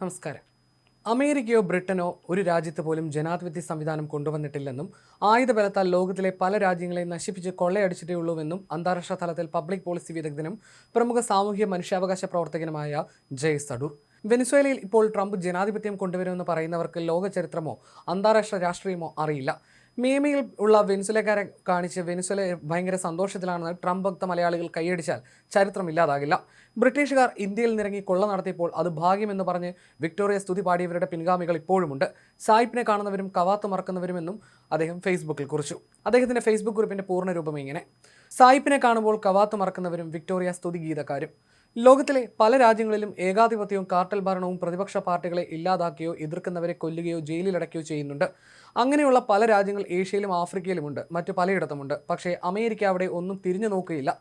നമസ്കാരം. അമേരിക്കയോ ബ്രിട്ടനോ ഒരു രാജ്യത്ത് പോലും ജനാധിപത്യ സംവിധാനം കൊണ്ടുവന്നിട്ടില്ലെന്നും ആയുധബലത്താൽ ലോകത്തിലെ പല രാജ്യങ്ങളെയും നശിപ്പിച്ച് കൊള്ളയടിച്ചിട്ടേയുള്ളൂവെന്നും അന്താരാഷ്ട്ര തലത്തിൽ പബ്ലിക് പോളിസി വിദഗ്ധനും പ്രമുഖ സാമൂഹ്യ മനുഷ്യാവകാശ പ്രവർത്തകനുമായ ജയ് സഡൂർ. വെനിസ്വേലയിൽ ഇപ്പോൾ ട്രംപ് ജനാധിപത്യം കൊണ്ടുവരുമെന്ന് പറയുന്നവർക്ക് ലോക ചരിത്രമോ അന്താരാഷ്ട്ര രാഷ്ട്രീയമോ അറിയില്ല. മിയാമിയിൽ ഉള്ള വെനിസ്വേലക്കാരെ കാണിച്ച് വെനിസ്വേല ഭയങ്കര സന്തോഷത്തിലാണെന്ന് ട്രംപ് ഭക്ത മലയാളികൾ കൈയടിച്ചാൽ ചരിത്രമില്ലാതാകില്ല. ബ്രിട്ടീഷുകാർ ഇന്ത്യയിൽ നിറങ്ങി കൊള്ള നടത്തിയപ്പോൾ അത് ഭാഗ്യമെന്ന് പറഞ്ഞ് വിക്ടോറിയ സ്തുതി പാടിയവരുടെ പിൻഗാമികൾ ഇപ്പോഴുമുണ്ട്. സായിപ്പിനെ കാണുന്നവരും കവാത്ത് മറക്കുന്നവരുമെന്നും അദ്ദേഹം ഫേസ്ബുക്കിൽ കുറിച്ചു. അദ്ദേഹത്തിന്റെ ഫേസ്ബുക്ക് കുറിപ്പിന്റെ പൂർണ്ണരൂപം ഇങ്ങനെ: സായിപ്പിനെ കാണുമ്പോൾ കവാത്ത് മറക്കുന്നവരും വിക്ടോറിയ സ്തുതി ഗീതക്കാരും. ലോകത്തിലെ പല രാജ്യങ്ങളിലും ഏകാധിപത്യവും കാർട്ടൽ ഭരണവും പ്രതിപക്ഷ പാർട്ടികളെ ഇല്ലാതാക്കുകയോ എതിർക്കുന്നവരെ കൊല്ലുകയോ ജയിലിലടയ്ക്കുകയോ ചെയ്യുന്നുണ്ട്. അങ്ങനെയുള്ള പല രാജ്യങ്ങൾ ഏഷ്യയിലും ആഫ്രിക്കയിലുമുണ്ട്, മറ്റു പലയിടത്തുമുണ്ട്. പക്ഷേ അമേരിക്ക അവിടെ ഒന്നും തിരിഞ്ഞു നോക്കുകയില്ല.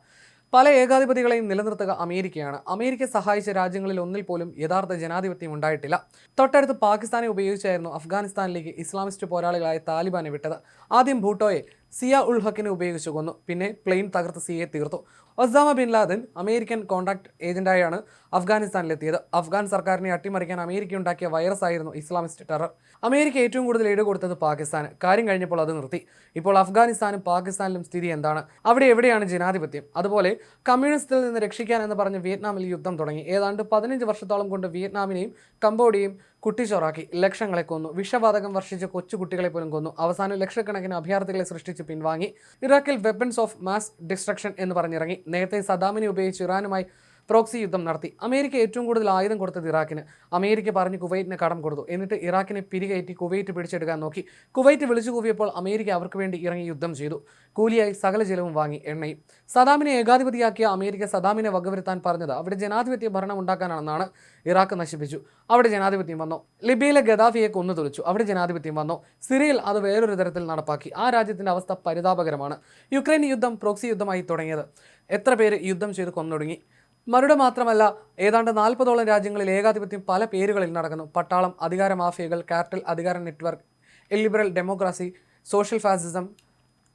പല ഏകാധിപതികളെയും നിലനിർത്തുക അമേരിക്കയാണ്. അമേരിക്ക സഹായിച്ച രാജ്യങ്ങളിൽ ഒന്നിൽ പോലും യഥാർത്ഥ ജനാധിപത്യം ഉണ്ടായിട്ടില്ല. തൊട്ടടുത്ത് പാകിസ്ഥാനെ ഉപയോഗിച്ചായിരുന്നു അഫ്ഗാനിസ്ഥാനിലേക്ക് ഇസ്ലാമിസ്റ്റ് പോരാളികളായ താലിബാനെ വിട്ടത്. ആദ്യം ഭൂട്ടോയെ സിയ ഉൾ ഹക്കിനെ ഉപയോഗിച്ച് കൊന്നു, പിന്നെ പ്ലെയിൻ തകർത്ത് സിയെ തീർത്തു. Osama bin Laden American contract ഏജന്റായാണ് അഫ്ഗാനിസ്ഥാനിലെത്തിയത്. അഫ്ഗാൻ സർക്കാരിനെ അട്ടിമറിക്കാൻ അമേരിക്ക ഉണ്ടാക്കിയ വൈറസ് ആയിരുന്നു ഇസ്ലാമിസ്റ്റ് ടെറർ. അമേരിക്ക ഏറ്റവും കൂടുതൽ ഇട കൊടുത്തത് പാകിസ്ഥാന്. കാര്യം കഴിഞ്ഞപ്പോൾ അത് നിർത്തി. ഇപ്പോൾ അഫ്ഗാനിസ്ഥാനും പാകിസ്ഥാനിലും സ്ഥിതി എന്താണ്? അവിടെ എവിടെയാണ് ജനാധിപത്യം? അതുപോലെ കമ്മ്യൂണിസ്റ്റിൽ നിന്ന് രക്ഷിക്കാൻ എന്ന് പറഞ്ഞ് വിയറ്റ്നാമിൽ യുദ്ധം തുടങ്ങി. ഏതാണ്ട് 15 വർഷത്തോളം കൊണ്ട് വിയറ്റ്നാമിനെയും കംബോഡിയയും കുട്ടിച്ചോറാക്കി. ലക്ഷങ്ങളെ കൊന്നു. വിഷവാതകം വർഷിച്ച് കൊച്ചുകുട്ടികളെ പോലും കൊന്നു. അവസാനം ലക്ഷക്കണക്കിന് അഭയാർത്ഥികളെ സൃഷ്ടിച്ച് പിൻവാങ്ങി. ഇറാഖിൽ വെപ്പൺസ് ഓഫ് മാസ് ഡിസ്ട്രക്ഷൻ എന്ന് പറഞ്ഞിറങ്ങി. നേരത്തെ സദാമിനെ ഉപയോഗിച്ച് ഇറാനുമായി പ്രോക്സി യുദ്ധം നടത്തി. അമേരിക്ക ഏറ്റവും കൂടുതൽ ആയുധം കൊടുത്തത് ഇറാഖിന്. അമേരിക്ക പറഞ്ഞ് കുവൈറ്റിന് കടം കൊടുത്തു. എന്നിട്ട് ഇറാഖിനെ പിരികയറ്റി കുവൈറ്റ് പിടിച്ചെടുക്കാൻ നോക്കി. കുവൈറ്റ് വിളിച്ചു കൂവിയപ്പോൾ അമേരിക്ക അവർക്ക് വേണ്ടി ഇറങ്ങി യുദ്ധം ചെയ്തു. കൂലിയായി സകല ജലവും വാങ്ങി, എണ്ണയും. സദാമിനെ ഏകാധിപതിയാക്കിയ അമേരിക്ക സദാമിനെ വകവരുത്താൻ പറഞ്ഞത് അവിടെ ജനാധിപത്യ ഭരണം ഉണ്ടാക്കാനാണെന്നാണ്. ഇറാഖ് നശിപ്പിച്ചു, അവിടെ ജനാധിപത്യം വന്നു. ലിബിയയിലെ ഗദാഫിയെ കൊന്നു തുളിച്ചു, അവിടെ ജനാധിപത്യം വന്നു. സിറിയയിൽ അത് വേറൊരു തരത്തിൽ നടപ്പാക്കി. ആ രാജ്യത്തിന്റെ അവസ്ഥ പരിതാപകരമാണ്. യുക്രൈൻ യുദ്ധം പ്രോക്സി യുദ്ധമായി തുടങ്ങിയത്. എത്ര പേര് യുദ്ധം ചെയ്ത് കൊന്നൊടുങ്ങി. മറുടെ മാത്രമല്ല, ഏതാണ്ട് 40ഓളം രാജ്യങ്ങളിൽ ഏകാധിപത്യം പല പേരുകളിൽ നടക്കുന്നു. പട്ടാളം, അധികാര മാഫിയകൾ, കാർട്ടൽ, അധികാര നെറ്റ്വർക്ക്, ഇല്ലിബറൽ ഡെമോക്രസി, സോഷ്യൽ ഫാസിസം,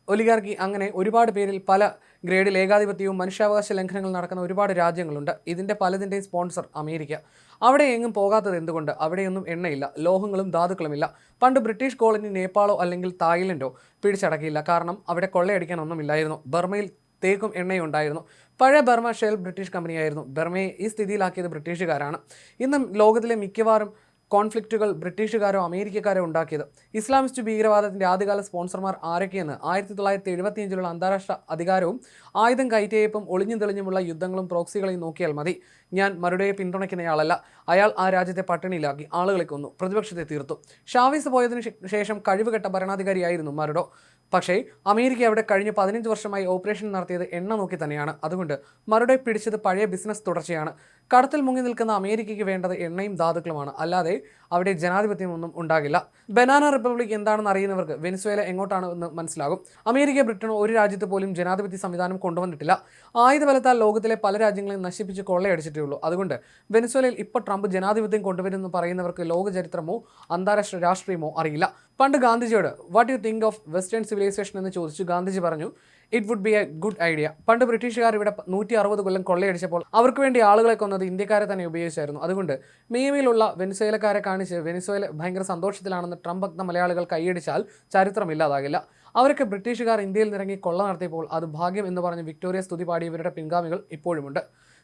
ഒലിഗാർക്കി, അങ്ങനെ ഒരുപാട് പേരിൽ പല ഗ്രേഡിൽ ഏകാധിപത്യവും മനുഷ്യാവകാശ ലംഘനങ്ങൾ നടക്കുന്ന ഒരുപാട് രാജ്യങ്ങളുണ്ട്. ഇതിൻ്റെ പലതിൻ്റെയും സ്പോൺസർ അമേരിക്ക. അവിടെ എങ്ങും പോകാത്തത് എന്തുകൊണ്ട്? അവിടെയൊന്നും എണ്ണയില്ല, ലോഹങ്ങളും ധാതുക്കളുമില്ല. പണ്ട് ബ്രിട്ടീഷ് കോളനി നേപ്പാളോ അല്ലെങ്കിൽ തായ്ലൻഡോ പിടിച്ചടക്കിയില്ല. കാരണം അവിടെ കൊള്ളയടിക്കാൻ ഒന്നുമില്ലായിരുന്നു. ബർമയിൽ തേക്കും എണ്ണയും ഉണ്ടായിരുന്നു. പഴയ ബർമ ഷെൽ ബ്രിട്ടീഷ് കമ്പനിയായിരുന്നു. ബർമയെ ഈ സ്ഥിതിയിലാക്കിയത് ബ്രിട്ടീഷുകാരാണ്. ഇന്നും ലോകത്തിലെ മിക്കവാറും കോൺഫ്ലിക്റ്റുകൾ ബ്രിട്ടീഷുകാരോ അമേരിക്കക്കാരോ ഉണ്ടാക്കിയത്. ഇസ്ലാമിസ്റ്റ് ഭീകരവാദത്തിന്റെ ആദ്യകാല സ്പോൺസർമാർ ആരൊക്കെയെന്ന് 1975 അന്താരാഷ്ട്ര അധികാരവും ആയുധം കയറ്റിയപ്പം ഒളിഞ്ഞും തെളിഞ്ഞുമുള്ള യുദ്ധങ്ങളും പ്രോക്സികളെയും നോക്കിയാൽ മതി. ഞാൻ മറുടയെ പിന്തുണയ്ക്കുന്നയാളല്ല. അയാൾ ആ രാജ്യത്തെ പട്ടിണിയിലാക്കി, ആളുകളെ കൊന്നു, പ്രതിപക്ഷത്തെ തീർത്തു. ഷാവീസ് പോയതിനു ശേഷം കഴിവുകെട്ട ഭരണാധികാരിയായിരുന്നു മറുഡോ. പക്ഷേ അമേരിക്ക അവിടെ കഴിഞ്ഞ 15 വർഷമായി ഓപ്പറേഷൻ നടത്തിയത് എണ്ണ നോക്കി തന്നെയാണ്. അതുകൊണ്ട് മറുടെ പിടിച്ചത് പഴയ ബിസിനസ് തുടർച്ചയാണ്. കടത്തിൽ മുങ്ങി നിൽക്കുന്ന അമേരിക്കയ്ക്ക് വേണ്ടത് എണ്ണയും ധാതുക്കളുമാണ്, അല്ലാതെ അവിടെ ജനാധിപത്യമൊന്നും ഉണ്ടാകില്ല. ബനാന റിപ്പബ്ലിക് എന്താണെന്ന് അറിയുന്നവർക്ക് വെനിസ്വേല എങ്ങോട്ടാണെന്ന് മനസ്സിലാകും. അമേരിക്ക, ബ്രിട്ടനോ ഒരു രാജ്യത്ത് പോലും ജനാധിപത്യ സംവിധാനം കൊണ്ടുവന്നിട്ടില്ല. ആയുധബലത്താൽ ലോകത്തിലെ പല രാജ്യങ്ങളെയും നശിപ്പിച്ച് കൊള്ളയടിച്ചിട്ടേ ഉള്ളൂ. അതുകൊണ്ട് വെനിസ്വേലയിൽ ഇപ്പോൾ ട്രംപ് ജനാധിപത്യം കൊണ്ടുവരുമെന്ന് പറയുന്നവർക്ക് ലോക ചരിത്രമോ അന്താരാഷ്ട്ര രാഷ്ട്രീയമോ അറിയില്ല. പണ്ട് ഗാന്ധിജിയോട് what you think of western civilisation എന്ന് ചോദിച്ചു ഗാന്ധിജി പറഞ്ഞു, it would be a good idea. പണ്ട് ബ്രിട്ടീഷുകാർ ഇവിടെ 160 കൊല്ലം കൊള്ളയടിച്ചപ്പോൾ അവർക്ക് വേണ്ടി ആളുകളെ കൊന്നത് ഇന്ത്യക്കാരെ തന്നെ ഉപയോഗിച്ചായിരുന്നു. അതുകൊണ്ട് മിയാമിയിലുള്ള വെനിസ്വേലക്കാരെ കാണിച്ച് വെനിസ്വേല ഭയങ്കര സന്തോഷത്തിലാണെന്ന് ട്രംപ് ഭക്ത മലയാളികൾ കൈയടിച്ചാൽ ചരിത്രമില്ലാതാകില്ല. അവരൊക്കെ ബ്രിട്ടീഷുകാർ ഇന്ത്യയിൽ നിറങ്ങി കൊള്ള നടത്തിയപ്പോൾ അത് ഭാഗ്യം എന്ന് പറഞ്ഞ് വിക്ടോറിയ സ്തുതി പാടിയവരുടെ പിൻഗാമികൾ ഇപ്പോഴുമുണ്ട്.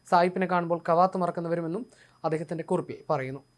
സായിപ്പിനെ കാണുമ്പോൾ കവാത്ത് മറക്കുന്നവരുമെന്നും അദ്ദേഹത്തിൻ്റെ കുറിപ്പിൽ പറയുന്നു.